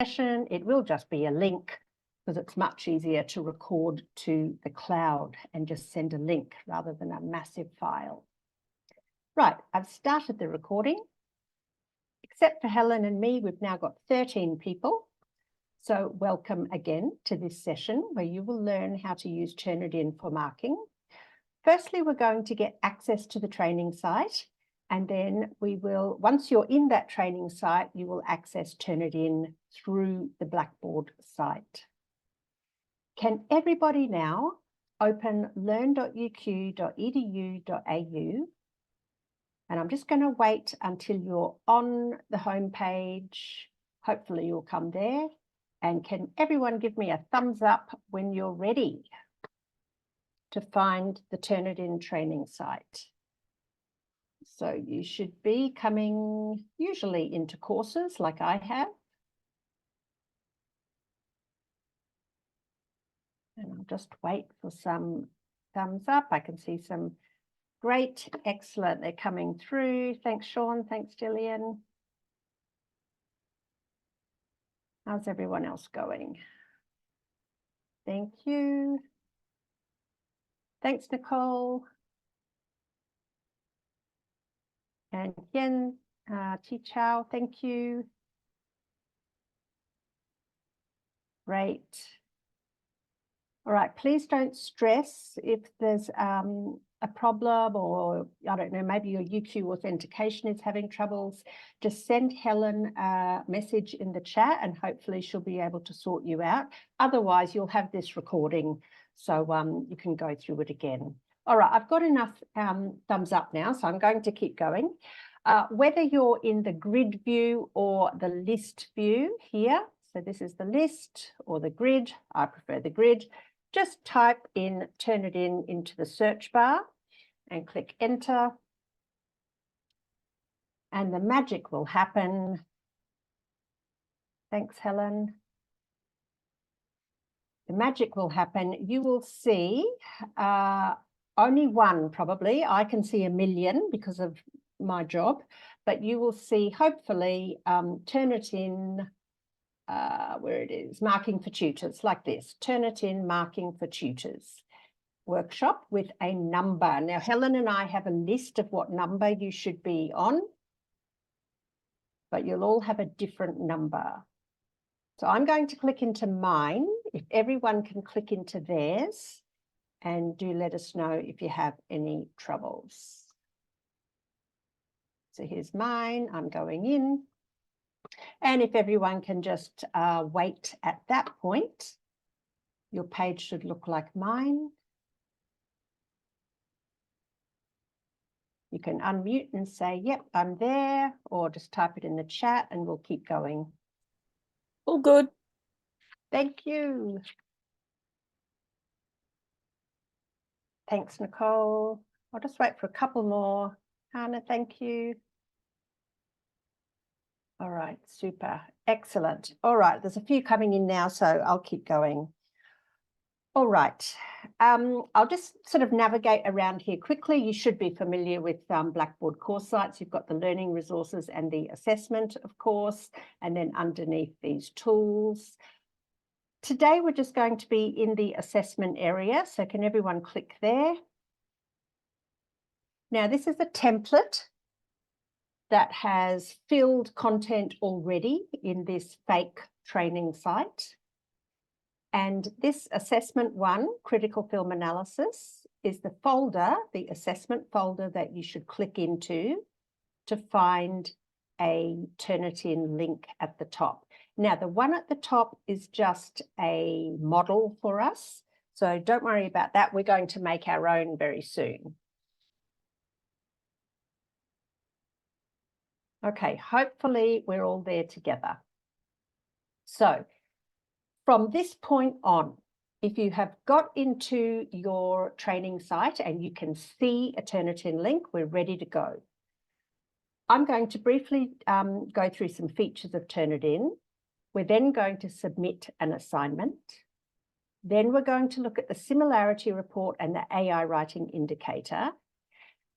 session, it will just be a link because it's much easier to record to the cloud and just send a link rather than a massive file. Right, I've started the recording. Except for Helen and me, we've now got 13 people. So welcome again to this session where you will learn how to use Turnitin for marking. Firstly, we're going to get access to the training site, and then we will, once you're in that training site, you will access Turnitin through the Blackboard site. Can everybody now open learn.uq.edu.au? And I'm just going to wait until you're on the home page. Hopefully you'll come there. And can everyone give me a thumbs up when you're ready to find the Turnitin training site? So you should be coming usually into courses like I have. And I'll just wait for some thumbs up. I can see some great, excellent, they're coming through. Thanks, Sean. Thanks, Gillian. How's everyone else going? Thank you. Thanks, Nicole. And Yen, Chi Chow, thank you. Great. All right, please don't stress if there's a problem, or I don't know, maybe your UQ authentication is having troubles. Just send Helen a message in the chat and hopefully she'll be able to sort you out. Otherwise, you'll have this recording, so you can go through it again. All right, I've got enough thumbs up now, so I'm going to keep going. Whether you're in the grid view or the list view here, so this is the list or the grid, I prefer the grid, just type in Turnitin into the search bar and click enter. And the magic will happen. Thanks, Helen. The magic will happen. You will see only one probably. I can see a million because of my job, but you will see hopefully Turnitin, where it is, marking for tutors, like this, Turnitin marking for tutors workshop with a number. Now, Helen and I have a list of what number you should be on, but you'll all have a different number. So I'm going to click into mine. If everyone can click into theirs, and do let us know if you have any troubles. So here's mine, I'm going in. And if everyone can just wait at that point, your page should look like mine. You can unmute and say, yep, I'm there, or just type it in the chat and we'll keep going. All good. Thank you. Thanks, Nicole. I'll just wait for a couple more. Hannah, thank you. All right, super, excellent. All right, there's a few coming in now, so I'll keep going. All right, I'll just sort of navigate around here quickly. You should be familiar with Blackboard course sites. You've got the learning resources and the assessment, of course, and then underneath these tools. Today, we're just going to be in the assessment area. So can everyone click there? Now, this is a template that has filled content already in this fake training site. And this assessment one, critical film analysis, is the folder, the assessment folder that you should click into to find a Turnitin link at the top. Now, the one at the top is just a model for us, so don't worry about that. We're going to make our own very soon. Okay, hopefully we're all there together. So from this point on, if you have got into your training site and you can see a Turnitin link, we're ready to go. I'm going to briefly go through some features of Turnitin. We're then going to submit an assignment. Then we're going to look at the similarity report and the AI writing indicator.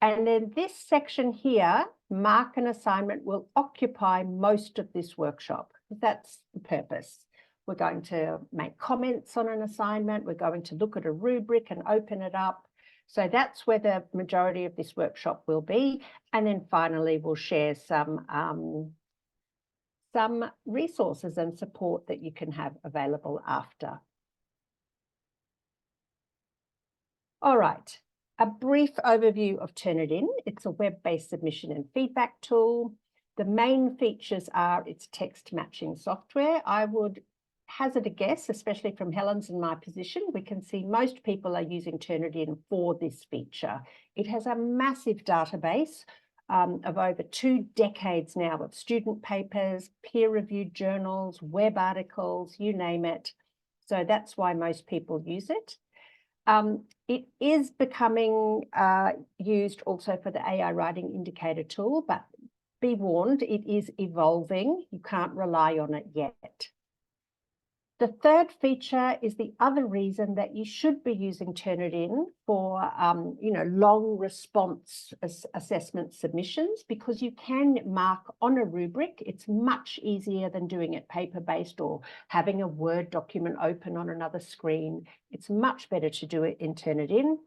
And then this section here, mark an assignment, will occupy most of this workshop. That's the purpose. We're going to make comments on an assignment. We're going to look at a rubric and open it up. So that's where the majority of this workshop will be. And then finally, we'll share some resources and support that you can have available after. All right, a brief overview of Turnitin. It's a web-based submission and feedback tool. The main features are its text matching software. I would hazard a guess, especially from Helen's and my position, we can see most people are using Turnitin for this feature. It has a massive database of over 2 decades now of student papers, peer-reviewed journals, web articles, you name it. So that's why most people use it. It is becoming used also for the AI writing indicator tool, but be warned, it is evolving. You can't rely on it yet. The third feature is the other reason that you should be using Turnitin for, long response assessment submissions, because you can mark on a rubric. It's much easier than doing it paper-based or having a Word document open on another screen. It's much better to do it in Turnitin.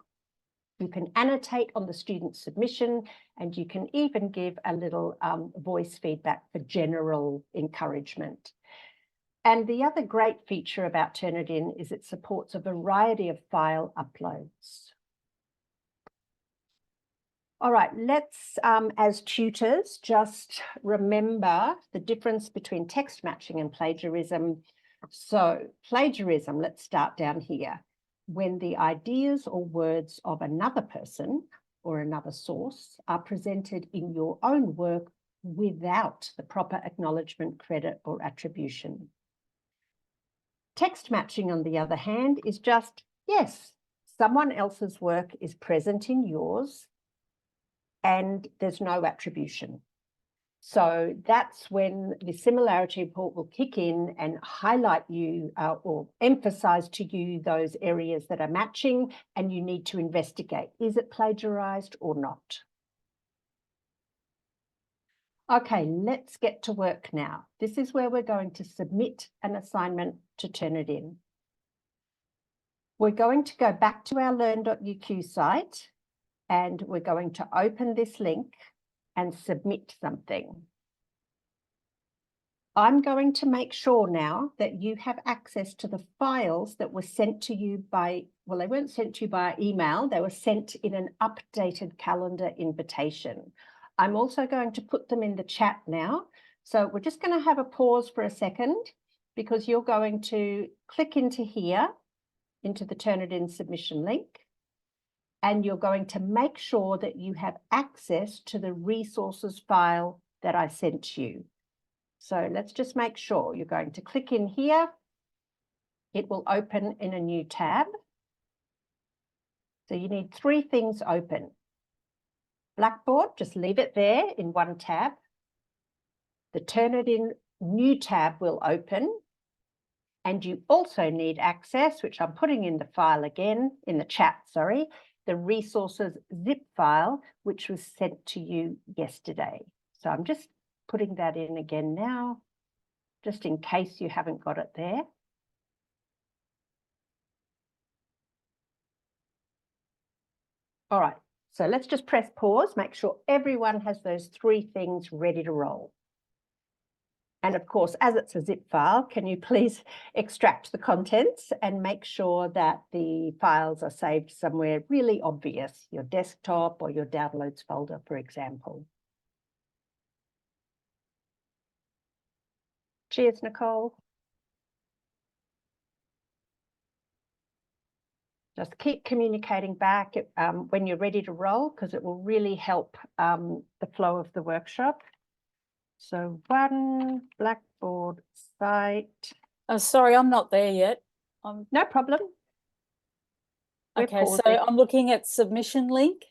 You can annotate on the student submission, and you can even give a little voice feedback for general encouragement. And the other great feature about Turnitin is it supports a variety of file uploads. All right, let's, as tutors, just remember the difference between text matching and plagiarism. So plagiarism, let's start down here. When the ideas or words of another person or another source are presented in your own work without the proper acknowledgement, credit, or attribution. Text matching, on the other hand, is just, yes, someone else's work is present in yours and there's no attribution. So that's when the similarity report will kick in and highlight you or emphasize to you those areas that are matching, and you need to investigate, is it plagiarized or not? Okay, let's get to work now. This is where we're going to submit an assignment to Turnitin. We're going to go back to our learn.uq site, and we're going to open this link and submit something. I'm going to make sure now that you have access to the files that were sent to you by, well, they weren't sent to you by email, they were sent in an updated calendar invitation. I'm also going to put them in the chat now. So we're just going to have a pause for a second, because you're going to click into here, into the Turnitin submission link, and you're going to make sure that you have access to the resources file that I sent you. So let's just make sure. You're going to click in here. It will open in a new tab. So you need 3 things open. Blackboard, just leave it there in one tab. The Turnitin new tab will open. And you also need access, which I'm putting in the file again, in the chat, sorry, the resources zip file, which was sent to you yesterday. So I'm just putting that in again now, just in case you haven't got it there. All right, so let's just press pause, make sure everyone has those 3 things ready to roll. And of course, as it's a zip file, can you please extract the contents and make sure that the files are saved somewhere really obvious, your desktop or your downloads folder, for example. Cheers, Nicole. Just keep communicating back when you're ready to roll, because it will really help the flow of the workshop. So one Blackboard site. Oh, sorry, I'm not there yet. No problem. Okay, so I'm looking at submission link.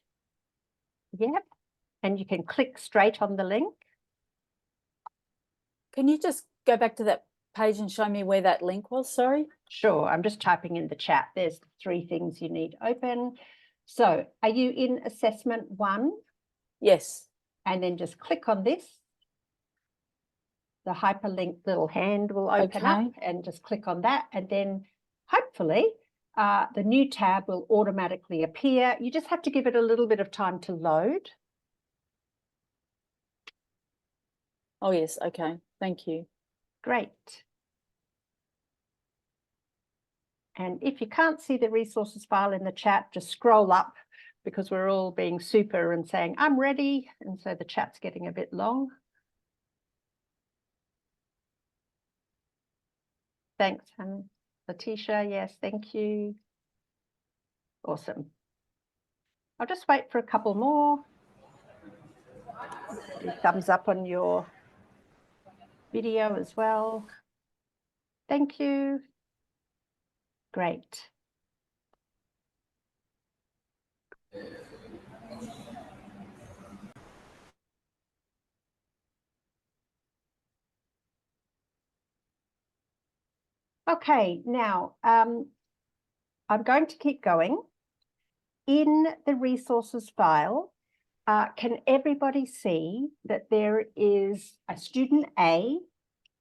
Yep. And you can click straight on the link. Can you just go back to that page and show me where that link was? Sorry. Sure, I'm just typing in the chat. There's 3 things you need open. So are you in assessment 1? Yes. And then just click on this. the hyperlink little hand will open up, and just click on that, and then hopefully the new tab will automatically appear. You just have to give it a little bit of time to load. Oh, yes. Okay. Thank you. Great. And if you can't see the resources file in the chat, just scroll up, because we're all being super and saying, I'm ready. And so the chat's getting a bit long. Thanks, Hannah. Letitia, yes, thank you. Awesome. I'll just wait for a couple more. Thumbs up on your video as well. Thank you. Great. Okay, now I'm going to keep going. In the resources file, can everybody see that there is a student A,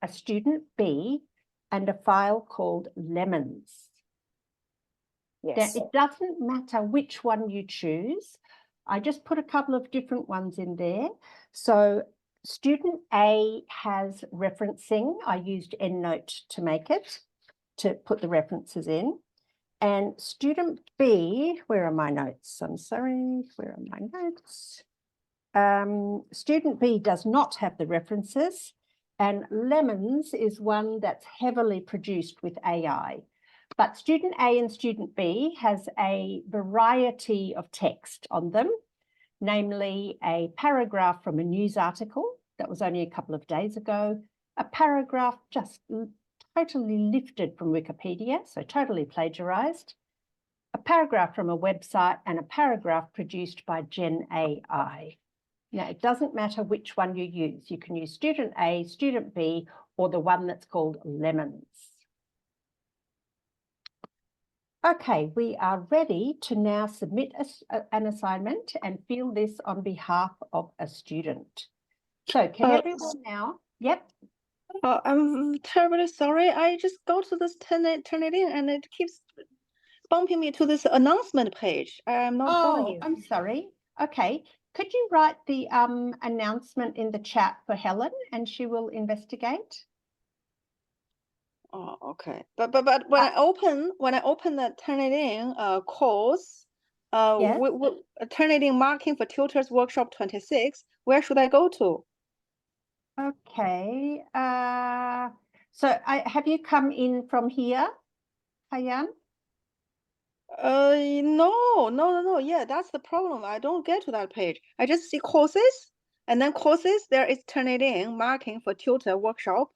a student B, and a file called Lemons? Yes. Now, it doesn't matter which one you choose. I just put a couple of different ones in there. So student A has referencing. I used EndNote to make it, to put the references in. And student B, where are my notes? I'm sorry, where are my notes? Student B does not have the references, and Lemons is one that's heavily produced with AI. But student A and student B has a variety of text on them, namely a paragraph from a news article that was only a couple of days ago, a paragraph just totally lifted from Wikipedia, so totally plagiarized, a paragraph from a website, and a paragraph produced by Gen AI. Now, it doesn't matter which one you use. You can use student A, student B, or the one that's called Lemons. Okay, we are ready to now submit an assignment and fill this on behalf of a student. So can everyone now? Yep. I'm terribly sorry. I just go to this Turnitin and it keeps bumping me to this announcement page. I'm not following you. I'm sorry. Okay. Could you write the announcement in the chat for Helen, and she will investigate? Oh, okay. But when I open the Turnitin course, Yes. Turnitin marking for tutors workshop 26, where should I go to? Okay. So have you come in from here, Hayan? No. Yeah, that's the problem. I don't get to that page. I just see courses, and then courses, there is Turnitin marking for tutor workshop.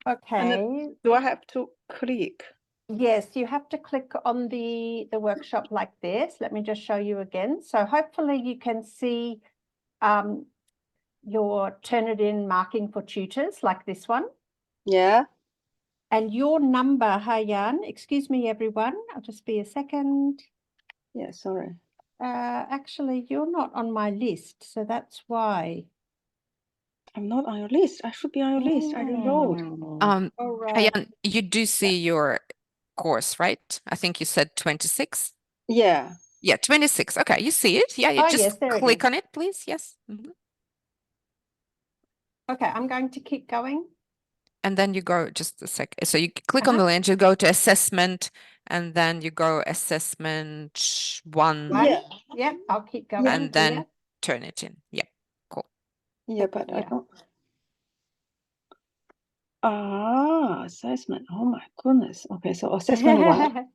Okay. Do I have to click? Yes, you have to click on the workshop like this. Let me just show you again. So hopefully you can see your Turnitin marking for tutors like this one. Yeah. And your number, Hayan, excuse me, everyone. I'll just be a second. Yeah, sorry. Actually, you're not on my list, so that's why. I'm not on your list. I should be on your list. I enrolled. All right. Hayan, you do see your course, right? I think you said 26. Yeah. Yeah, 26. Okay, you see it. Yeah, you Oh, just yes, there it click is. on it, please. Yes. Okay, I'm going to keep going. And then you go just a sec. So you click on the link, you go to assessment, and then you go assessment 1. Yeah. Yep, I'll keep going. And then here. Turnitin. Yeah, cool. Yeah, but I don't. Assessment. Oh my goodness. Okay, so assessment 1.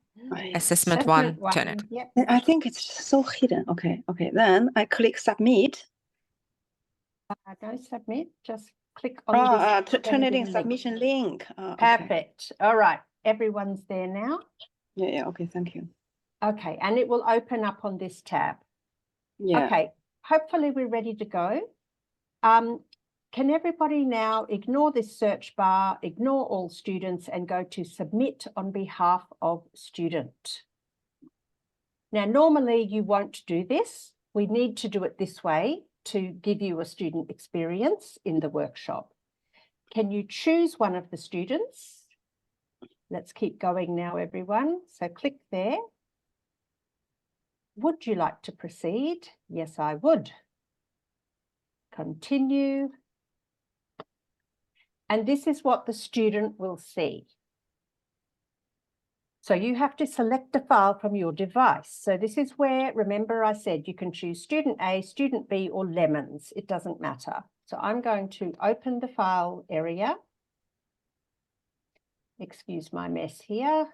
Assessment 1, one. Turnitin. Yep. I think it's so hidden. Okay. Then I click submit. No submit, just click on this. Turnitin submission link. Perfect. Okay. All right, everyone's there now. Yeah. Okay, thank you. Okay, and it will open up on this tab. Yeah. Okay, hopefully we're ready to go. Can everybody now ignore this search bar, ignore all students, and go to submit on behalf of student? Now, normally you won't do this. We need to do it this way to give you a student experience in the workshop. Can you choose one of the students? Let's keep going now, everyone. So click there. Would you like to proceed? Yes, I would. Continue. And this is what the student will see. So you have to select a file from your device. So this is where, remember I said you can choose student A, student B, or lemons. It doesn't matter. So I'm going to open the file area. Excuse my mess here.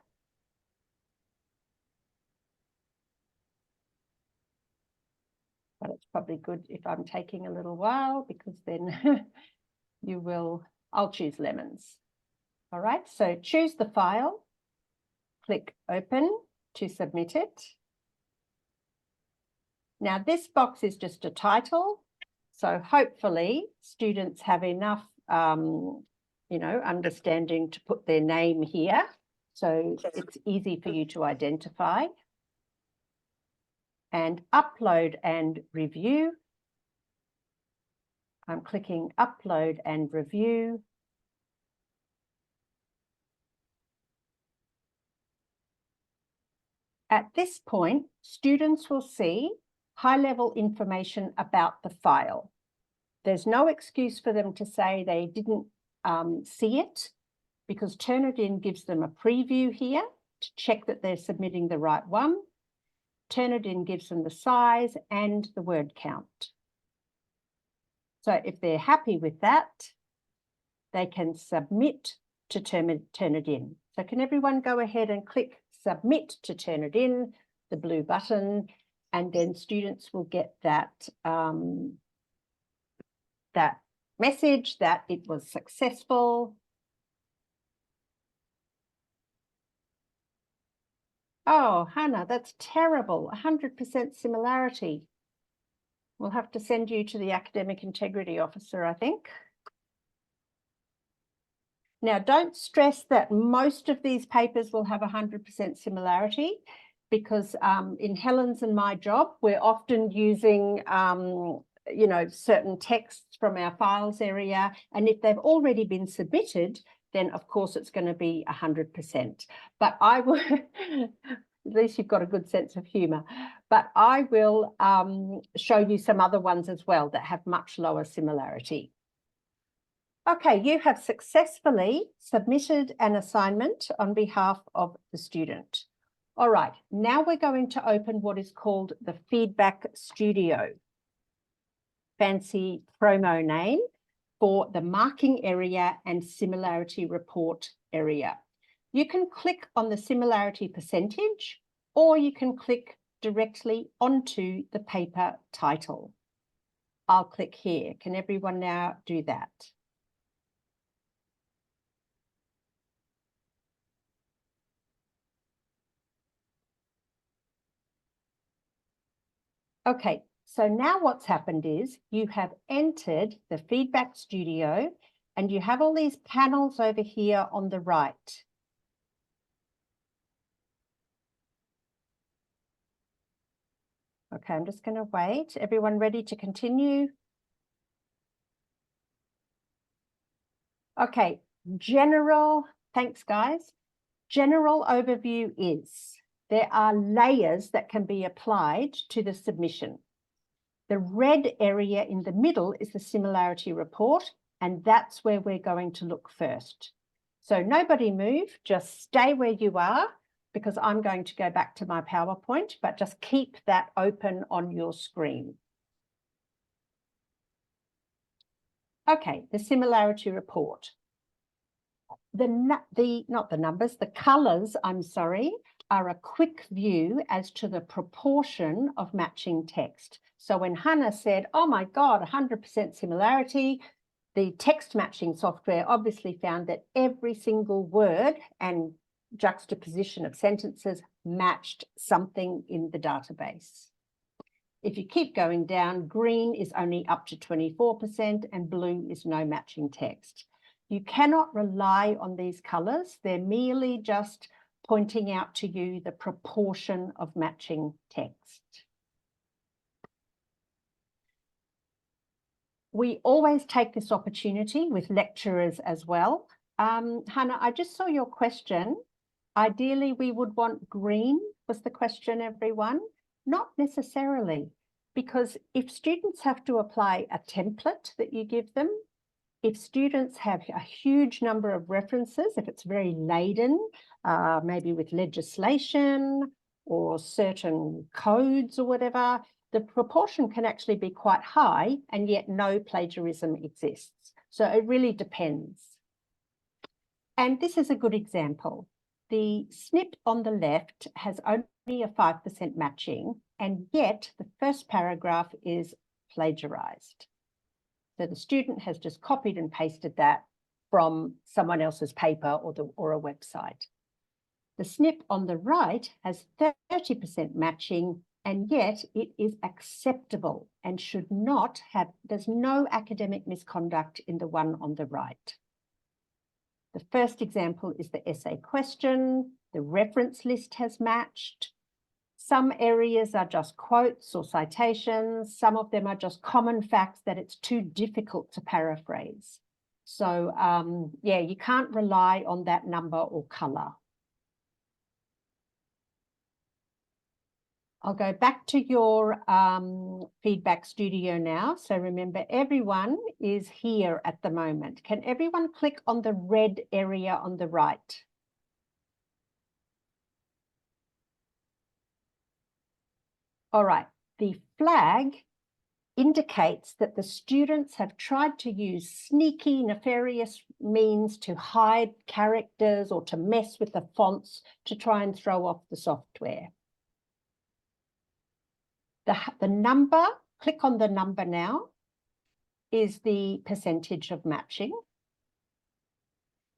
But it's probably good if I'm taking a little while, because then you will, I'll choose lemons. All right, so choose the file. Click open to submit it. Now this box is just a title. So hopefully students have enough, understanding to put their name here. So it's easy for you to identify. And upload and review. I'm clicking upload and review. At this point, students will see high-level information about the file. There's no excuse for them to say they didn't see it, because Turnitin gives them a preview here to check that they're submitting the right one. Turnitin gives them the size and the word count. So if they're happy with that, they can submit to Turnitin. So can everyone go ahead and click submit to Turnitin, the blue button, and then students will get that, that message that it was successful. Oh, Hannah, that's terrible. 100% similarity. We'll have to send you to the academic integrity officer, I think. Now, don't stress that most of these papers will have 100% similarity, because in Helen's and my job, we're often using, certain texts from our files area. And if they've already been submitted, then of course it's going to be 100%. But I will, at least you've got a good sense of humour, but I will show you some other ones as well that have much lower similarity. Okay, you have successfully submitted an assignment on behalf of the student. All right, now we're going to open what is called the Feedback Studio. Fancy promo name for the marking area and similarity report area. You can click on the similarity percentage, or you can click directly onto the paper title. I'll click here. Can everyone now do that? Okay, so now what's happened is you have entered the Feedback Studio, and you have all these panels over here on the right. Okay, I'm just going to wait. Everyone ready to continue? Okay, general, thanks guys. General overview is there are layers that can be applied to the submission. The red area in the middle is the similarity report, and that's where we're going to look first. So nobody move, just stay where you are, because I'm going to go back to my PowerPoint, but just keep that open on your screen. Okay, the similarity report. The colours, I'm sorry, are a quick view as to the proportion of matching text. So when Hannah said, oh my God, 100% similarity, the text matching software obviously found that every single word and juxtaposition of sentences matched something in the database. If you keep going down, green is only up to 24% and blue is no matching text. You cannot rely on these colours. They're merely just pointing out to you the proportion of matching text. we always take this opportunity with lecturers as well. Hannah, I just saw your question. Ideally, we would want green, was the question, everyone? Not necessarily, because if students have to apply a template that you give them, if students have a huge number of references, if it's very laden, maybe with legislation or certain codes or whatever, the proportion can actually be quite high and yet no plagiarism exists. So it really depends. And this is a good example. The snip on the left has only a 5% matching, and yet the first paragraph is plagiarized. So the student has just copied and pasted that from someone else's paper or a website. The snip on the right has 30% matching, and yet it is acceptable and should not have, there's no academic misconduct in the one on the right. The first example is the essay question. The reference list has matched. Some areas are just quotes or citations. Some of them are just common facts that it's too difficult to paraphrase. So yeah, you can't rely on that number or color. I'll go back to your feedback studio now. So remember, everyone is here at the moment. Can everyone click on the red area on the right? All right, the flag indicates that the students have tried to use sneaky, nefarious means to hide characters or to mess with the fonts to try and throw off the software. The number, click on the number now, is the percentage of matching.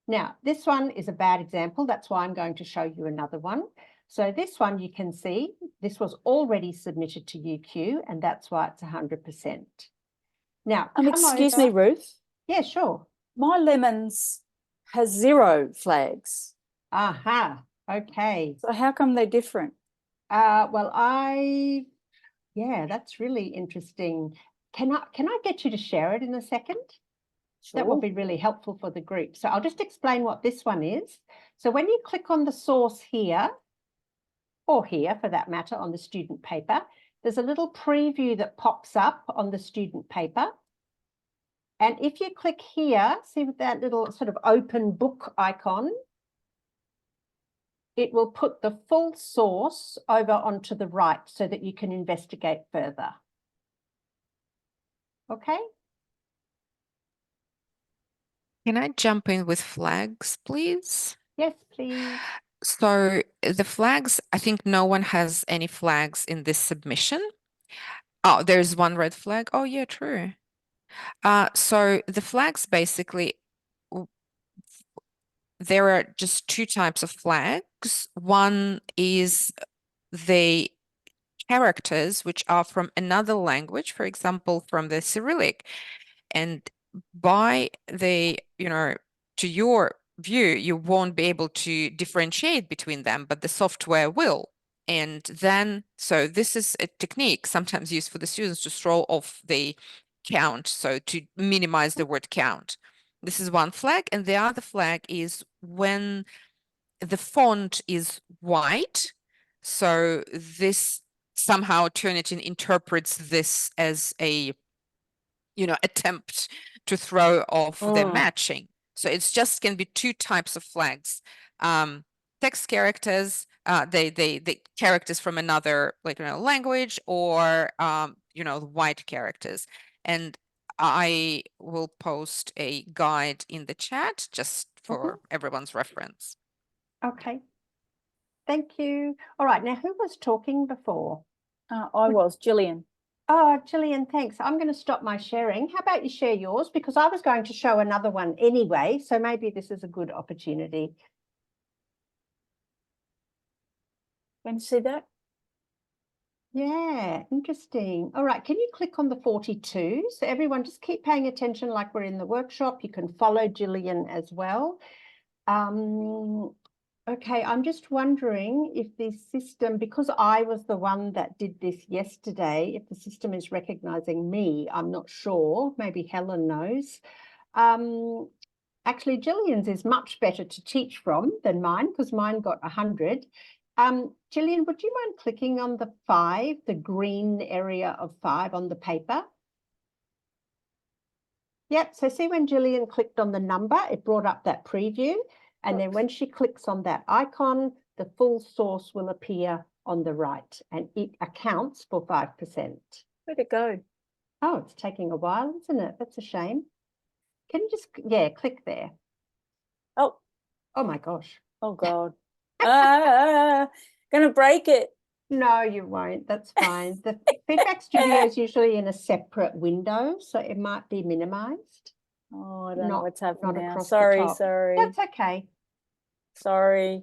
Now, this one is a bad example. That's why I'm going to show you another one. So this one, you can see, this was already submitted to UQ, and that's why it's 100%. Now, excuse me, Ruth. Yeah, sure. My lemons has 0 flags. Aha, okay. So how come they're different? Well, yeah, that's really interesting. Can I get you to share it in a second? Sure. That will be really helpful for the group. So I'll just explain what this one is. So when you click on the source here, or here for that matter on the student paper, there's a little preview that pops up on the student paper. And if you click here, see with that little sort of open book icon, it will put the full source over onto the right so that you can investigate further. Okay? Can I jump in with flags, please? Yes, please. So the flags, I think no one has any flags in this submission. Oh, there's one red flag. Oh, yeah, true. So the flags basically, there are just 2 types of flags. One is the characters which are from another language, for example, from the Cyrillic. And by the, to your view, you won't be able to differentiate between them, but the software will. And then, so this is a technique sometimes used for the students to throw off the count, so to minimize the word count. This is one flag, and the other flag is when the font is white. So this somehow Turnitin interprets this as a, attempt to throw off the matching. So it's just can be 2 types of flags. Text characters, the characters from another language, or white characters. And I will post a guide in the chat just for everyone's reference. Okay. Thank you. All right. Now, who was talking before? I was, Gillian. Oh, Gillian, thanks. I'm going to stop my sharing. How about you share yours? Because I was going to show another one anyway, so maybe this is a good opportunity. Can you see that? Yeah, interesting. All right, can you click on the 42? So everyone just keep paying attention like we're in the workshop. You can follow Gillian as well. Okay, I'm just wondering if the system, because I was the one that did this yesterday, if the system is recognizing me, I'm not sure. Maybe Helen knows. Actually, Gillian's is much better to teach from than mine because mine got 100. Gillian, would you mind clicking on the 5, the green area of 5 on the paper? Yep, so see when Gillian clicked on the number, it brought up that preview. And then when she clicks on that icon, the full source will appear on the right and it accounts for 5%. Where'd it go? Oh, it's taking a while, isn't it? That's a shame. Can you just, yeah, click there. Oh, Oh my gosh. oh God. Gonna break it. No, you won't. That's fine. The Feedback Studio is usually in a separate window, so it might be minimized. Oh, I don't know Not- what's happening not now. across the Sorry, top. sorry, That's okay. sorry.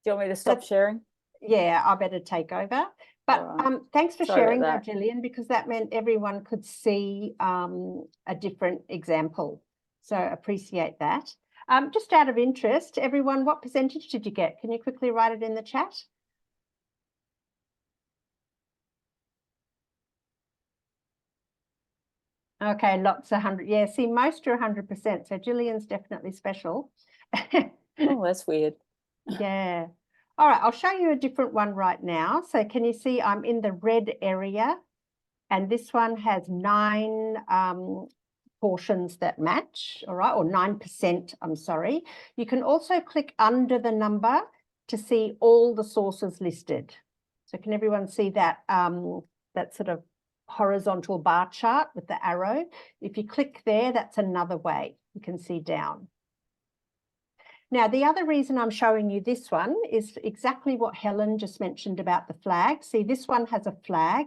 Do you want me to stop That's- sharing? Yeah, I better take over. But Alright. thanks for Sorry about sharing that, that. Gillian, because that meant everyone could see a different example. So appreciate that. Just out of interest, everyone, what percentage did you get? Can you quickly write it in the chat? Okay, lots of 100. Yeah, see, most are 100%. So Gillian's definitely special. Oh, that's weird. Yeah. All right, I'll show you a different one right now. So can you see I'm in the red area and this one has 9 portions that match, all right, or 9%, I'm sorry. You can also click under the number to see all the sources listed. So can everyone see that, that sort of horizontal bar chart with the arrow? If you click there, that's another way you can see down. Now, the other reason I'm showing you this one is exactly what Helen just mentioned about the flag. See, this one has a flag,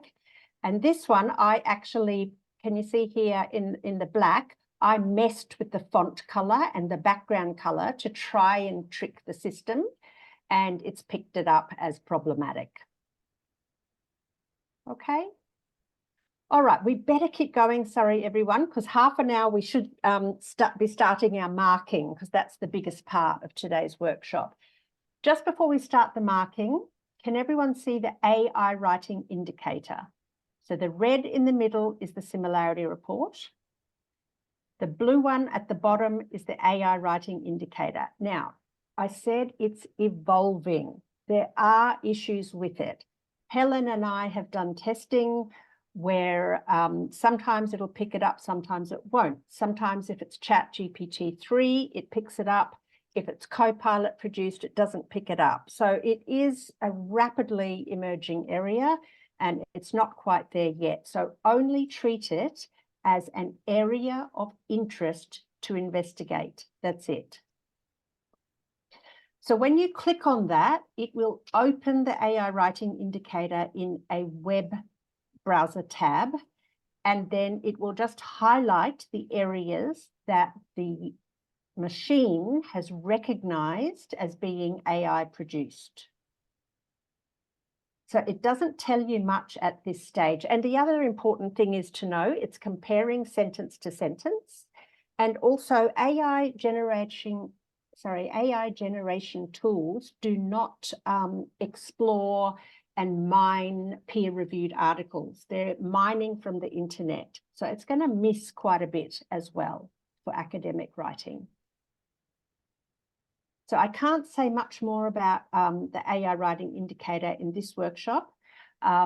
and this one I actually, can you see here in the black, I messed with the font color and the background color to try and trick the system, and it's picked it up as problematic. Okay. All right, we better keep going, sorry, everyone, because half an hour we should be starting our marking because that's the biggest part of today's workshop. Just before we start the marking, can everyone see the AI writing indicator? So the red in the middle is the similarity report. The blue one at the bottom is the AI writing indicator. Now, I said it's evolving. There are issues with it. Helen and I have done testing where sometimes it'll pick it up, sometimes it won't. Sometimes if it's ChatGPT-3, it picks it up. If it's Copilot produced, it doesn't pick it up. So it is a rapidly emerging area and it's not quite there yet. So only treat it as an area of interest to investigate. That's it. So when you click on that, it will open the AI writing indicator in a web browser tab, and then it will just highlight the areas that the machine has recognized as being AI produced. So it doesn't tell you much at this stage. And the other important thing is to know it's comparing sentence to sentence, and also AI generation tools do not explore and mine peer-reviewed articles. They're mining from the internet. So it's going to miss quite a bit as well for academic writing. So I can't say much more about the AI writing indicator in this workshop. I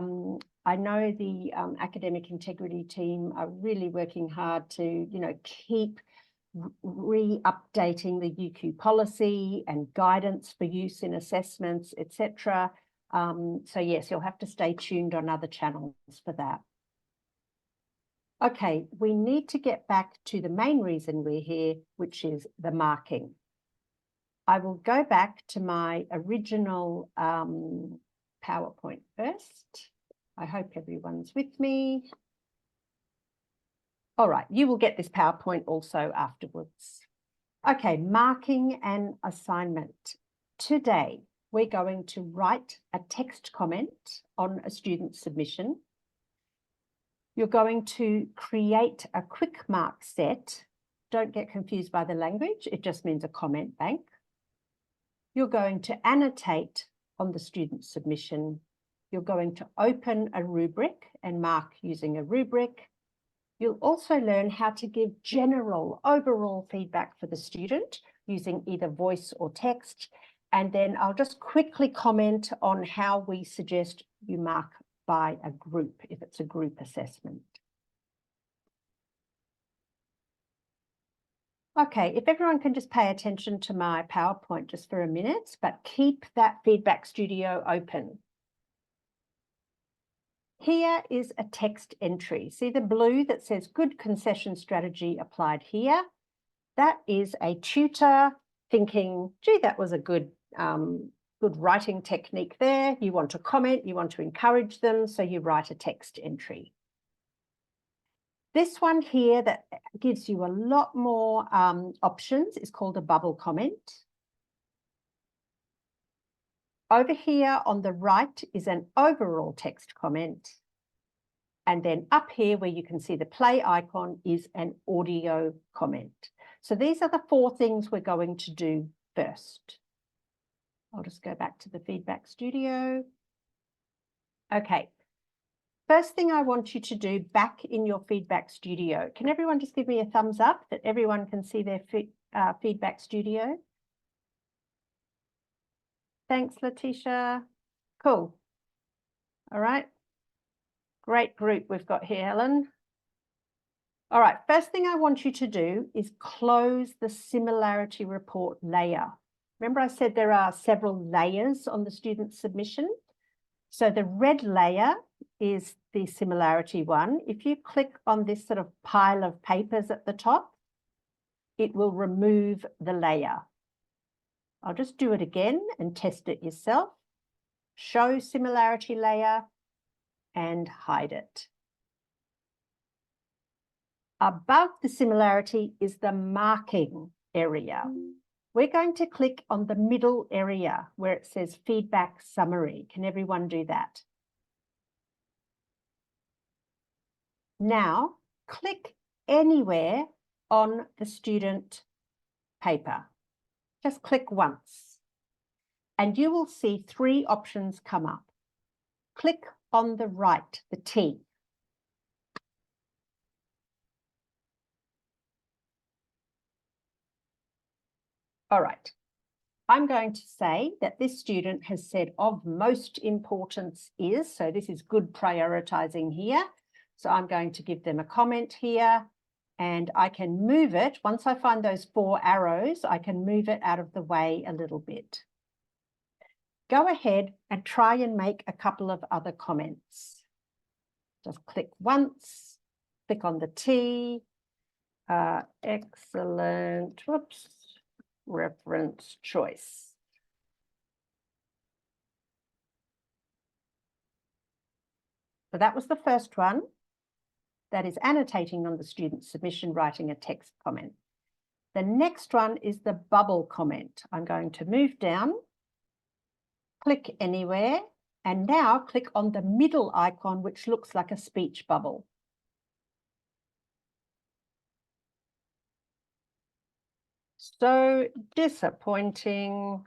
know the academic integrity team are really working hard to, keep re-updating the UQ policy and guidance for use in assessments, etc. So yes, you'll have to stay tuned on other channels for that. Okay, we need to get back to the main reason we're here, which is the marking. I will go back to my original PowerPoint first. I hope everyone's with me. All right, you will get this PowerPoint also afterwards. Okay, marking and assignment. Today, we're going to write a text comment on a student submission. You're going to create a quick mark set. Don't get confused by the language. It just means a comment bank. You're going to annotate on the student submission. You're going to open a rubric and mark using a rubric. You'll also learn how to give general overall feedback for the student using either voice or text. And then I'll just quickly comment on how we suggest you mark by a group if it's a group assessment. Okay, if everyone can just pay attention to my PowerPoint just for a minute, but keep that feedback studio open. Here is a text entry. See the blue that says good concession strategy applied here? That is a tutor thinking, gee, that was a good writing technique there. You want to comment, you want to encourage them, so you write a text entry. This one here that gives you a lot more options is called a bubble comment. Over here on the right is an overall text comment. And then up here where you can see the play icon is an audio comment. So these are the 4 things we're going to do first. I'll just go back to the feedback studio. Okay. First thing I want you to do back in your feedback studio. Can everyone just give me a thumbs up that everyone can see their feedback studio? Thanks, Letitia. Cool. All right. Great group we've got here, Helen. All right, first thing I want you to do is close the similarity report layer. Remember I said there are several layers on the student submission? So the red layer is the similarity one. If you click on this sort of pile of papers at the top, it will remove the layer. I'll just do it again and test it yourself. Show similarity layer and hide it. Above the similarity is the marking area. We're going to click on the middle area where it says feedback summary. Can everyone do that? Now, click anywhere on the student paper. Just click once, and you will see 3 options come up. Click on the right, the T. All right. I'm going to say that this student has said of most importance is, so this is good prioritizing here. So I'm going to give them a comment here, and I can move it. Once I find those 4 arrows, I can move it out of the way a little bit. Go ahead and try and make a couple of other comments. Just click once, click on the T, excellent, whoops, reference choice. So that was the first one. That is annotating on the student submission, writing a text comment. The next one is the bubble comment. I'm going to move down, click anywhere, and now click on the middle icon, which looks like a speech bubble. So disappointing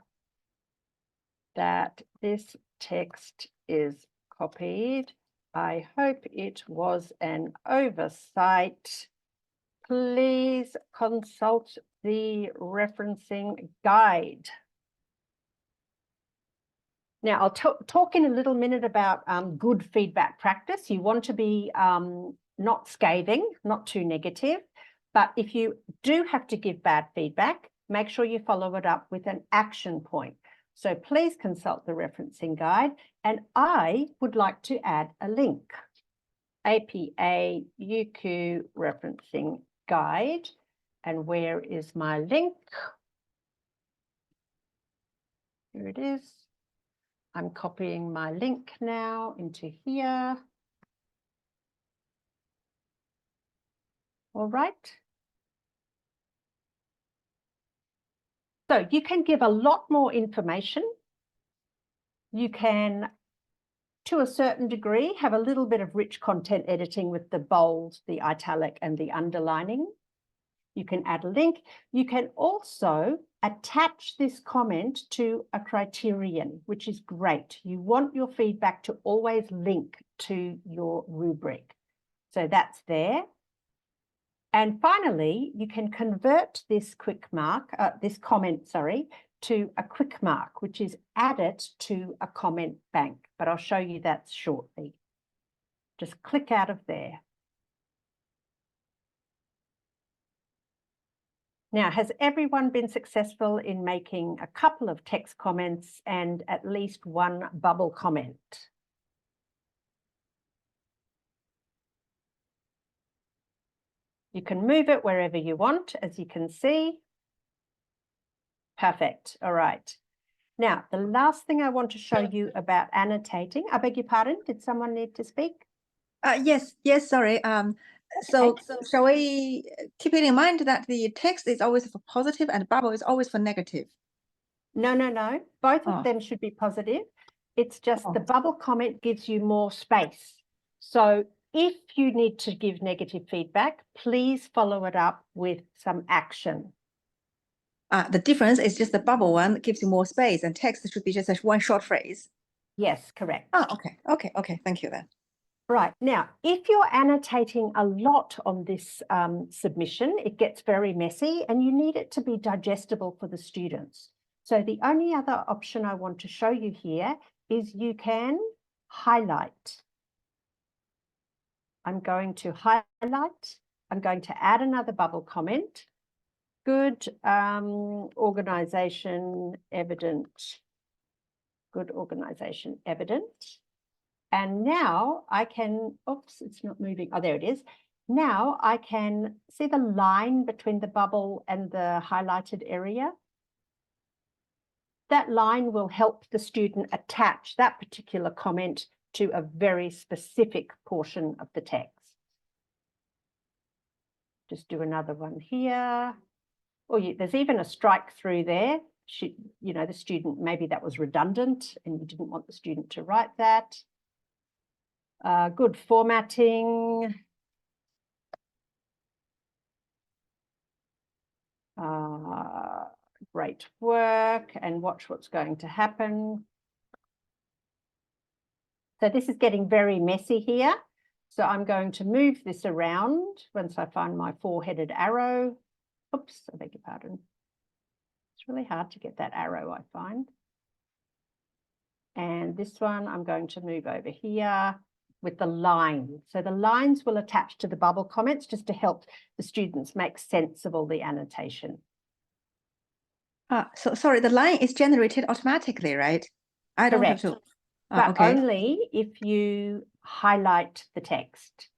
that this text is copied. I hope it was an oversight. Please consult the referencing guide. Now, I'll talk in a little minute about good feedback practice. You want to be not scathing, not too negative. But if you do have to give bad feedback, make sure you follow it up with an action point. So please consult the referencing guide. And I would like to add a link. APA UQ referencing guide. And where is my link? Here it is. I'm copying my link now into here. All right. So you can give a lot more information. You can, to a certain degree, have a little bit of rich content editing with the bold, the italic, and the underlining. You can add a link. You can also attach this comment to a criterion, which is great. You want your feedback to always link to your rubric. So that's there. And finally, you can convert this this comment, sorry, to a quick mark, which is add it to a comment bank. But I'll show you that shortly. Just click out of there. Now, has everyone been successful in making a couple of text comments and at least one bubble comment? You can move it wherever you want, as you can see. Perfect. All right. Now, the last thing I want to show you about annotating, I beg your pardon, did someone need to speak? Yes, sorry. So shall we keep it in mind that the text is always for positive and bubble is always for negative? No. Both Oh. of them should be positive. It's just the Oh. bubble comment gives you more space. So if you need to give negative feedback, please follow it up with some action. The difference is just the bubble one gives you more space and text should be just a one short phrase. Yes, correct. Oh, okay. Thank you then. Right. Now, if you're annotating a lot on this submission, it gets very messy and you need it to be digestible for the students. So the only other option I want to show you here is you can highlight. I'm going to highlight. I'm going to add another bubble comment. Good organization evident. Good organization evident. And now I can, oops, it's not moving. Oh, there it is. Now I can see the line between the bubble and the highlighted area. That line will help the student attach that particular comment to a very specific portion of the text. Just do another one here. Oh, there's even a strike through there. You know, the student, maybe that was redundant and you didn't want the student to write that. Good formatting. Great work, and watch what's going to happen. So this is getting very messy here. So I'm going to move this around once I find my four-headed arrow. Oops, I beg your pardon. It's really hard to get that arrow, I find. And this one I'm going to move over here with the line. So the lines will attach to the bubble comments just to help the students make sense of all the annotation. So sorry, the line is generated automatically, right? I don't have Correct. to. But Okay. only if you highlight the text.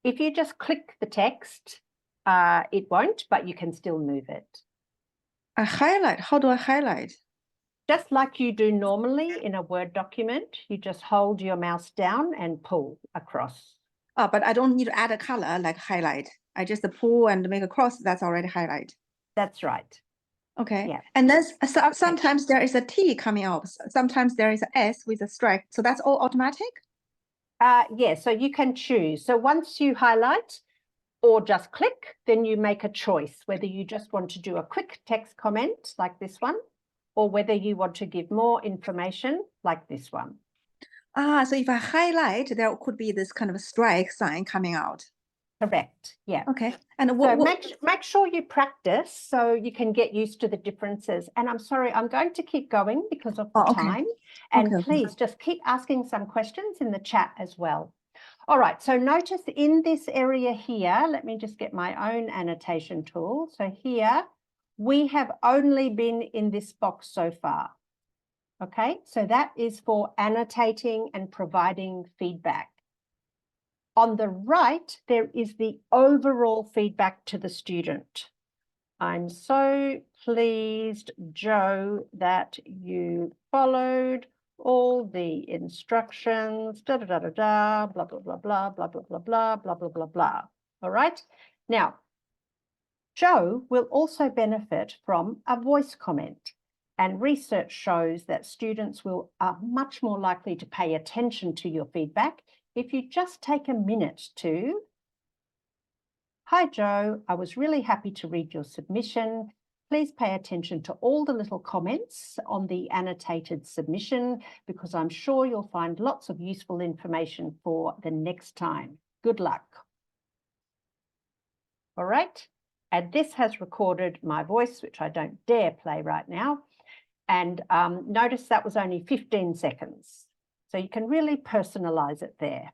If you just click the text, it won't, but you can still move it. I highlight. How do I highlight? Just like you do normally in a Word document, you just hold your mouse down and pull across. Oh, but I don't need to add a color like highlight. I just pull and make a cross. That's already highlight. That's right. Okay. Yeah. And then sometimes there is a T coming out. Sometimes there is an S with a strike. So that's all automatic? Yeah, so you can choose. So once you highlight or just click, then you make a choice whether you just want to do a quick text comment like this one, or whether you want to give more information like this one. So if I highlight, there could be this kind of a strike sign coming out. Correct. Yeah. Okay. And So make sure you practice so you can get used to the differences. And I'm sorry, I'm going to keep going because of the time. And please just keep asking some questions in the chat as well. All right, so notice in this area here, let me just get my own annotation tool. So here, we have only been in this box so far. Okay, so that is for annotating and providing feedback. On the right, there is the overall feedback to the student. I'm so pleased, Joe, that you followed all the instructions, blah, blah, blah, blah, blah, blah, blah, blah, blah, blah, blah, blah, blah, blah, blah, blah. All right. Now, Joe will also benefit from a voice comment. And research shows that students are much more likely to pay attention to your feedback if you just take a minute to Hi, Joe. I was really happy to read your submission. Please pay attention to all the little comments on the annotated submission because I'm sure you'll find lots of useful information for the next time. Good luck. All right. And this has recorded my voice, which I don't dare play right now. And notice that was only 15 seconds. So you can really personalize it there.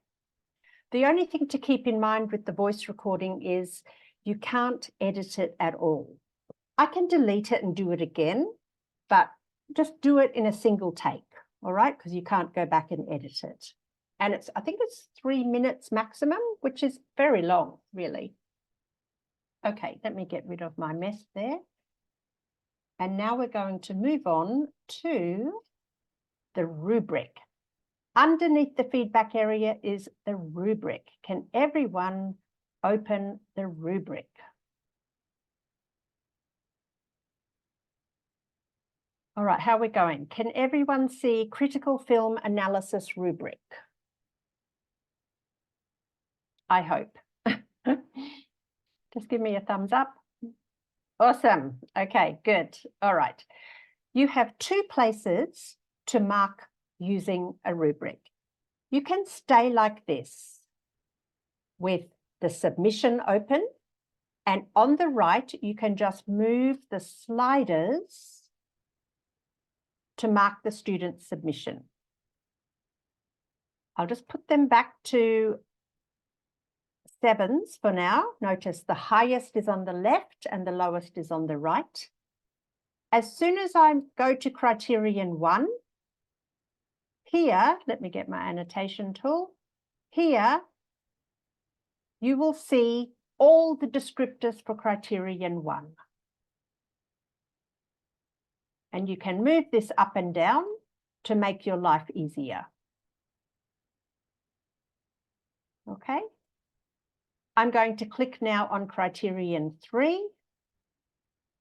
The only thing to keep in mind with the voice recording is you can't edit it at all. I can delete it and do it again, but just do it in a single take, all right? Because you can't go back and edit it. And I think it's 3 minutes maximum, which is very long, really. Okay, let me get rid of my mess there. And now we're going to move on to the rubric. Underneath the feedback area is the rubric. Can everyone open the rubric? All right, how are we going? Can everyone see critical film analysis rubric? I hope. Just give me a thumbs up. Awesome. Okay, good. All right. You have 2 places to mark using a rubric. You can stay like this with the submission open, and on the right, you can just move the sliders to mark the student's submission. I'll just put them back to 7s for now. Notice the highest is on the left and the lowest is on the right. As soon as I go to criterion 1, here, let me get my annotation tool. Here, you will see all the descriptors for criterion 1. And you can move this up and down to make your life easier. Okay. I'm going to click now on criterion 3.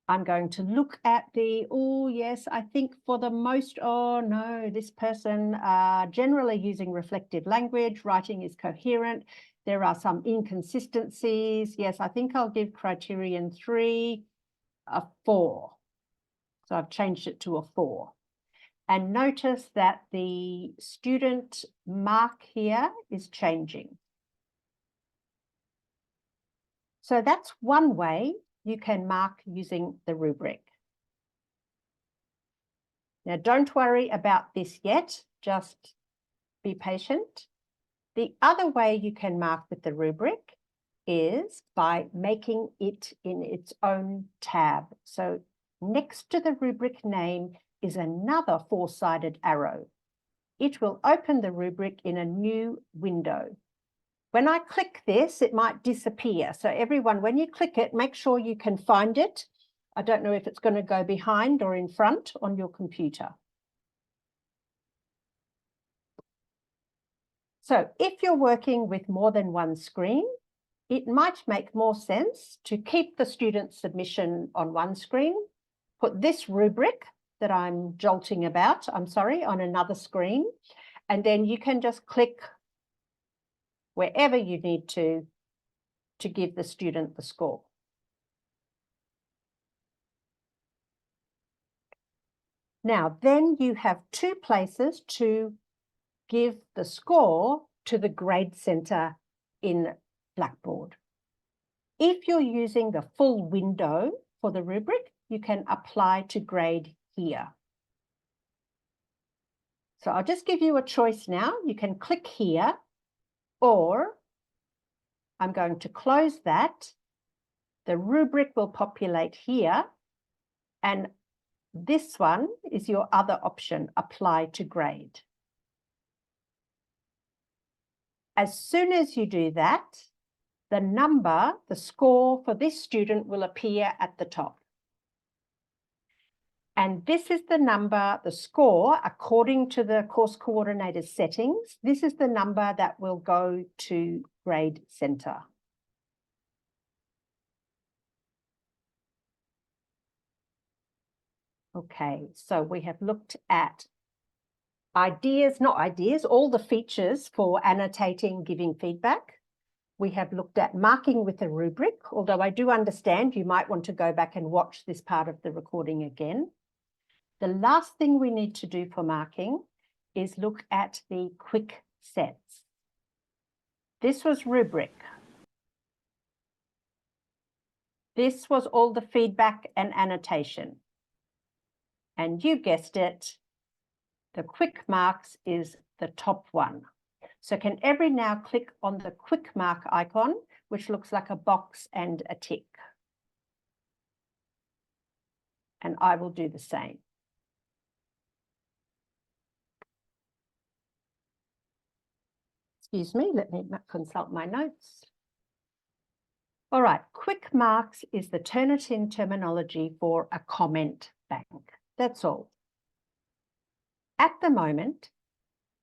I'm going to look at the, oh yes, I think for the most, oh no, this person generally using reflective language, writing is coherent. There are some inconsistencies. Yes, I think I'll give criterion 3 a 4. So I've changed it to a 4. And notice that the student mark here is changing. So that's one way you can mark using the rubric. Now, don't worry about this yet, just be patient. The other way you can mark with the rubric is by making it in its own tab. So next to the rubric name is another 4-sided arrow. It will open the rubric in a new window. When I click this, it might disappear. So everyone, when you click it, make sure you can find it. I don't know if it's going to go behind or in front on your computer. So if you're working with more than one screen, it might make more sense to keep the student submission on one screen, put this rubric that I'm jolting about, on another screen, and then you can just click wherever you need to give the student the score. Now, then you have 2 places to give the score to the grade center in Blackboard. If you're using the full window for the rubric, you can apply to grade here. So I'll just give you a choice now. You can click here, or I'm going to close that. The rubric will populate here, and this one is your other option, apply to grade. As soon as you do that, the number, the score for this student will appear at the top. And this is the number, the score, according to the course coordinator's settings. This is the number that will go to grade center. Okay, so we have looked at all the features for annotating, giving feedback. we have looked at marking with a rubric, although I do understand you might want to go back and watch this part of the recording again. The last thing we need to do for marking is look at the quick sets. This was rubric. This was all the feedback and annotation. And you guessed it, the quick marks is the top one. So can everyone now click on the quick mark icon, which looks like a box and a tick? And I will do the same. Excuse me, let me consult my notes. All right, quick marks is the Turnitin terminology for a comment bank. That's all. At the moment,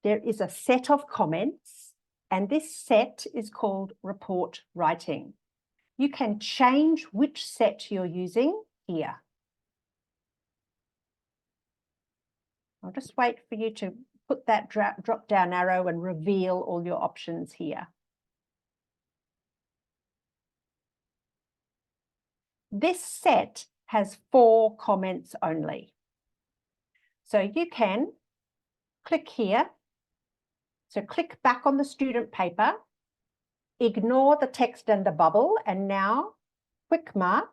there is a set of comments, and this set is called report writing. You can change which set you're using here. I'll just wait for you to put that drop down arrow and reveal all your options here. This set has 4 comments only. So you can click here. So click back on the student paper, ignore the text and the bubble, and now quick mark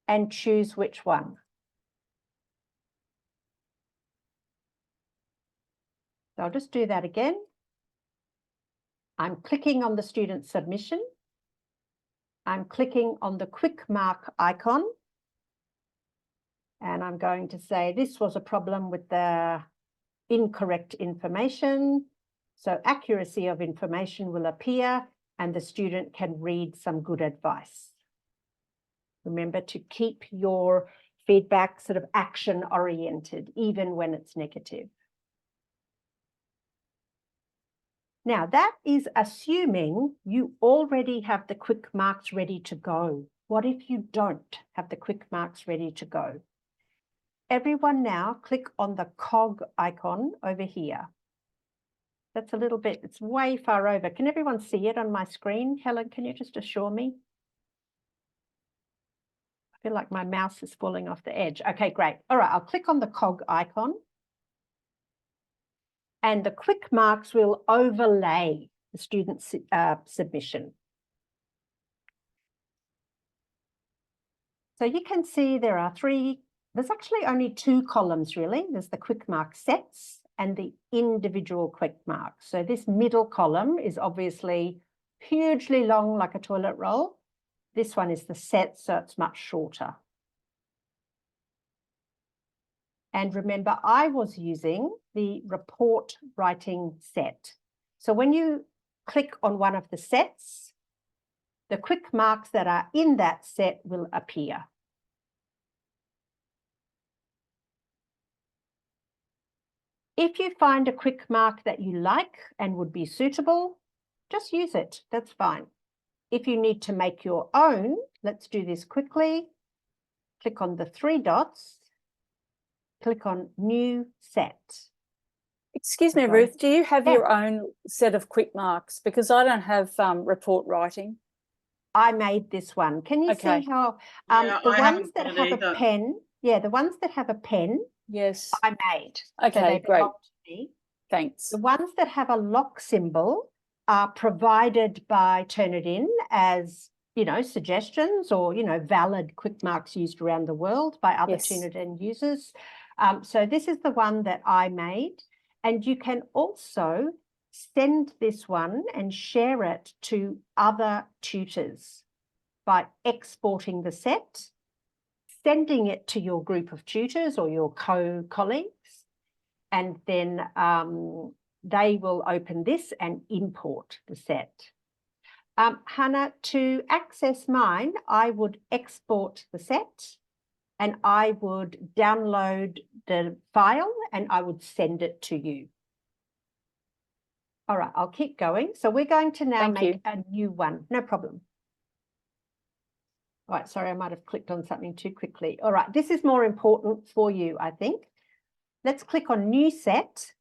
and choose which one. So I'll just do that again. I'm clicking on the student submission. I'm clicking on the quick mark icon. And I'm going to say this was a problem with the incorrect information. So accuracy of information will appear and the student can read some good advice. Remember to keep your feedback sort of action oriented, even when it's negative. Now that is assuming you already have the quick marks ready to go. What if you don't have the quick marks ready to go? Everyone now click on the cog icon over here. That's a little bit, it's way far over. Can everyone see it on my screen? Helen, can you just assure me? I feel like my mouse is falling off the edge. Okay, great. All right, I'll click on the cog icon. And the quick marks will overlay the student's submission. So you can see there are there's actually only 2 columns really. There's the quick mark sets and the individual quick marks. So this middle column is obviously hugely long like a toilet roll. This one is the set, so it's much shorter. And remember, I was using the report writing set. So when you click on one of the sets, the quick marks that are in that set will appear. If you find a quick mark that you like and would be suitable, just use it. That's fine. If you need to make your own, let's do this quickly. Click on the 3 dots. Click on new set. Excuse me, Okay. Ruth, do you have Yeah. your own set of quick marks? Because I don't have report writing. I made this one. Can you Okay. see how Yeah, the I ones haven't that got it have either. a pen, the ones that have a pen, Yes. I made. So Okay, they great. belong to me. Thanks. The ones that have a lock symbol are provided by Turnitin as, suggestions or, valid quick marks used around the world by other Yes. Turnitin users. So this is the one that I made. And you can also send this one and share it to other tutors by exporting the set, sending it to your group of tutors or your co-colleagues, and then they will open this and import the set. Hannah, to access mine, I would export the set and I would download the file and I would send it to you. All right, I'll keep going. So we're going to now Thank make you. a new one. No problem. All right, sorry, I might have clicked on something too quickly. All right, this is more important for you, I think. Let's click on new set.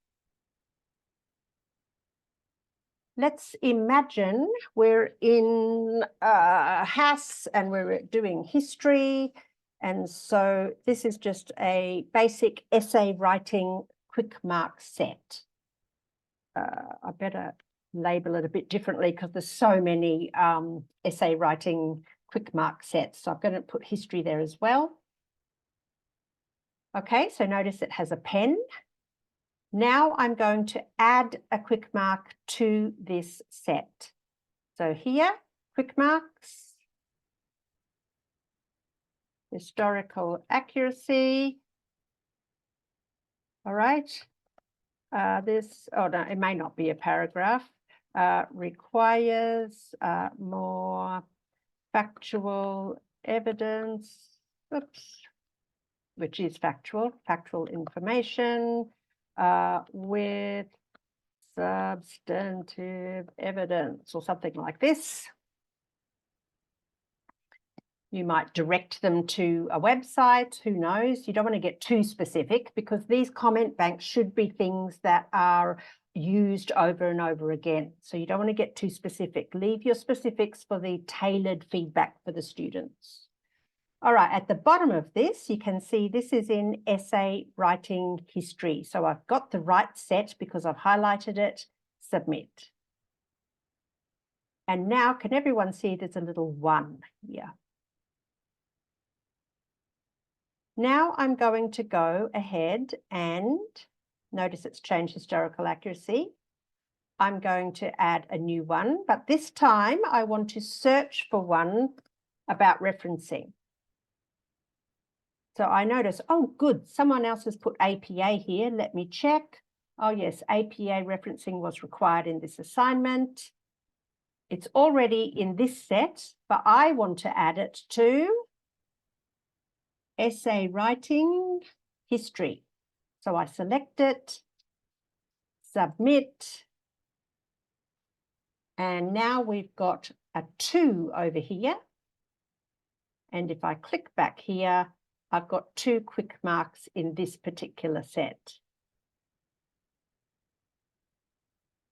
Let's imagine we're in a house and we're doing history. And so this is just a basic essay writing quick mark set. I better label it a bit differently because there's so many essay writing quick mark sets. So I'm going to put history there as well. Okay, so notice it has a pen. Now I'm going to add a quick mark to this set. So here, quick marks, historical accuracy. All right. This, oh no, it may not be a paragraph. Requires more factual evidence. Oops. Which is factual information with substantive evidence or something like this. You might direct them to a website, who knows? You don't want to get too specific because these comment banks should be things that are used over and over again. So you don't want to get too specific. Leave your specifics for the tailored feedback for the students. All right, at the bottom of this, you can see this is in essay writing history. So I've got the right set because I've highlighted it, submit. And now can everyone see there's a little 1 here? Now I'm going to go ahead and notice it's changed historical accuracy. I'm going to add a new one, but this time I want to search for one about referencing. So I notice, oh, good, someone else has put APA here. Let me check. Oh, yes, APA referencing was required in this assignment. It's already in this set, but I want to add it to essay writing history. So I select it, submit, and now we've got a 2 over here. And if I click back here, I've got 2 quick marks in this particular set.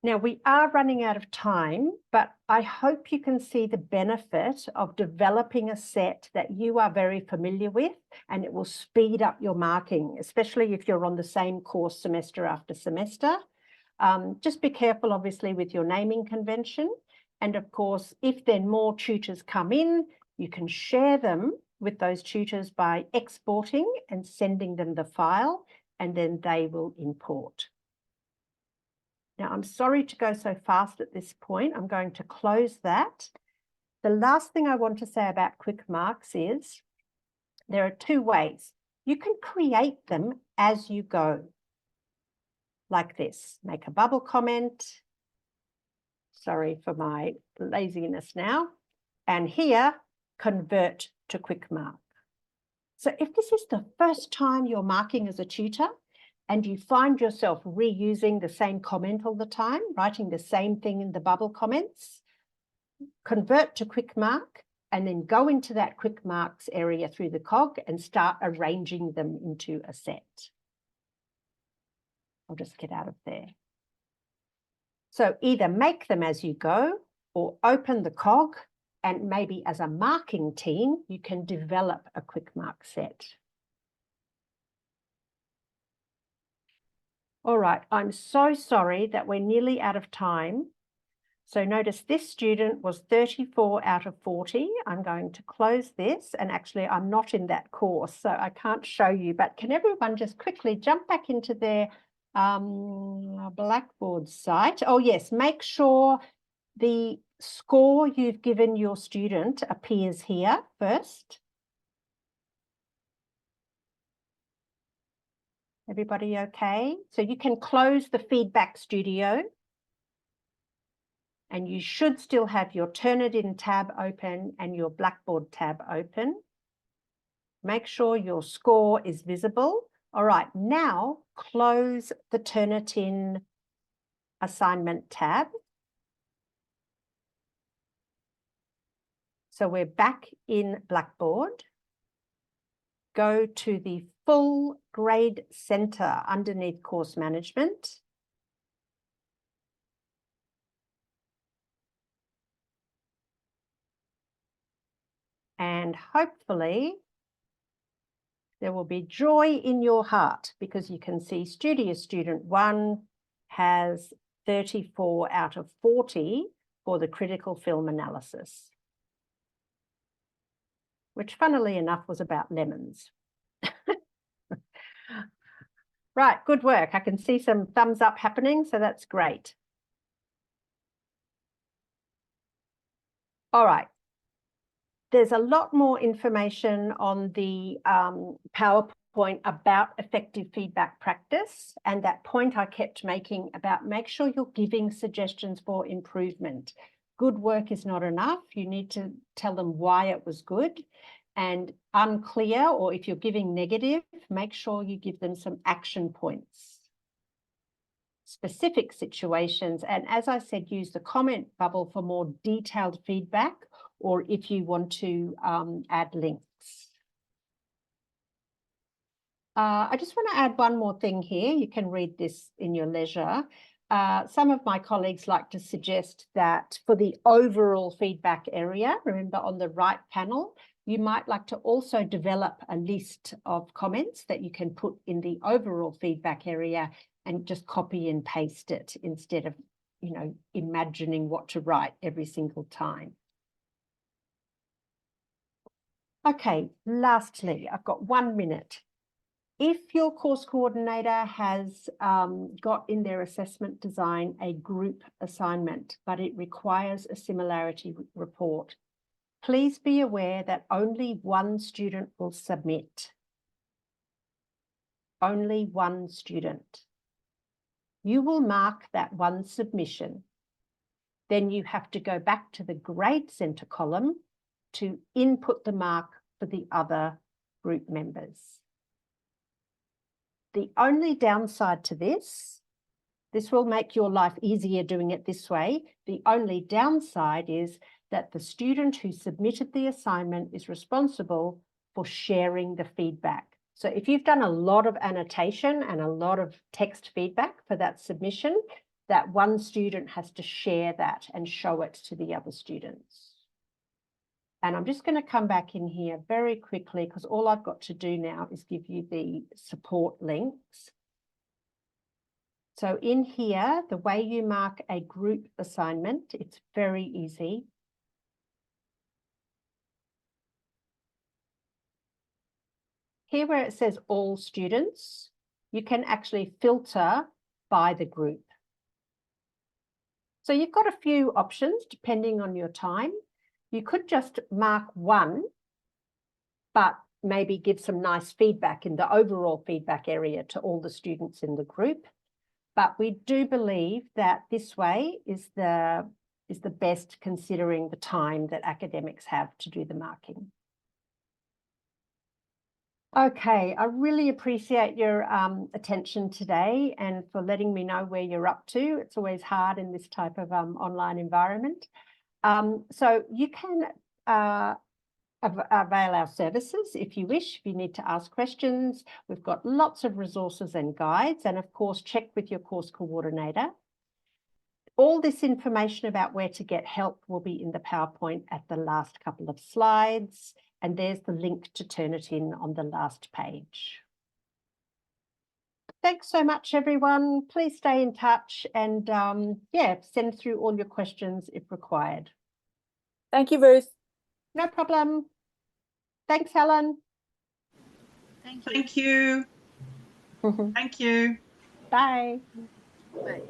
Now we are running out of time, but I hope you can see the benefit of developing a set that you are very familiar with, and it will speed up your marking, especially if you're on the same course semester after semester. Just be careful, obviously, with your naming convention. And of course, if then more tutors come in, you can share them with those tutors by exporting and sending them the file, and then they will import. Now, I'm sorry to go so fast at this point. I'm going to close that. The last thing I want to say about quick marks is there are 2 ways. You can create them as you go, like this. Make a bubble comment. Sorry for my laziness now. And here, convert to quick mark. So if this is the first time you're marking as a tutor, and you find yourself reusing the same comment all the time, writing the same thing in the bubble comments, convert to quick mark and then go into that quick marks area through the cog and start arranging them into a set. I'll just get out of there. So either make them as you go or open the cog, and maybe as a marking team, you can develop a quick mark set. All right, I'm so sorry that we're nearly out of time. So notice this student was 34 out of 40. I'm going to close this, and actually I'm not in that course, so I can't show you, but can everyone just quickly jump back into their Blackboard site? Oh yes, make sure the score you've given your student appears here first. Everybody okay? So you can close the feedback studio, and you should still have your Turnitin tab open and your Blackboard tab open. Make sure your score is visible. All right, now close the Turnitin assignment tab. So we're back in Blackboard. Go to the full grade center underneath course management. And hopefully there will be joy in your heart because you can see Studious Student 1 has 34 out of 40 for the critical film analysis, which funnily enough was about lemons. Right, good work. I can see some thumbs up happening, so that's great. All right. There's a lot more information on the PowerPoint about effective feedback practice, and that point I kept making about make sure you're giving suggestions for improvement. Good work is not enough. You need to tell them why it was good, and unclear, or if you're giving negative, make sure you give them some action points. Specific situations, and as I said, use the comment bubble for more detailed feedback, or if you want to add links. I just want to add one more thing here. You can read this in your leisure. Some of my colleagues like to suggest that for the overall feedback area, remember on the right panel, you might like to also develop a list of comments that you can put in the overall feedback area and just copy and paste it instead of, you know, imagining what to write every single time. Okay, lastly, I've got 1 minute. If your course coordinator has got in their assessment design a group assignment, but it requires a similarity report, please be aware that only one student will submit. Only one student. You will mark that one submission. Then you have to go back to the grade center column to input the mark for the other group members. The only downside to this will make your life easier doing it this way. The only downside is that the student who submitted the assignment is responsible for sharing the feedback. So if you've done a lot of annotation and a lot of text feedback for that submission, that one student has to share that and show it to the other students. And I'm just going to come back in here very quickly because all I've got to do now is give you the support links. So in here, the way you mark a group assignment, it's very easy. Here where it says all students, you can actually filter by the group. So you've got a few options depending on your time. You could just mark one, but maybe give some nice feedback in the overall feedback area to all the students in the group. But we do believe that this way is the best considering the time that academics have to do the marking. Okay, I really appreciate your attention today and for letting me know where you're up to. It's always hard in this type of online environment. So you can avail our services if you wish, if you need to ask questions. We've got lots of resources and guides, and of course, check with your course coordinator. All this information about where to get help will be in the PowerPoint at the last couple of slides. And there's the link to Turnitin on the last page. Thanks so much, everyone. Please stay in touch and yeah, send through all your questions if required. Thank you, Ruth. No problem. Thanks, Helen. Thank you. Thank you. Thank you. Bye. Bye.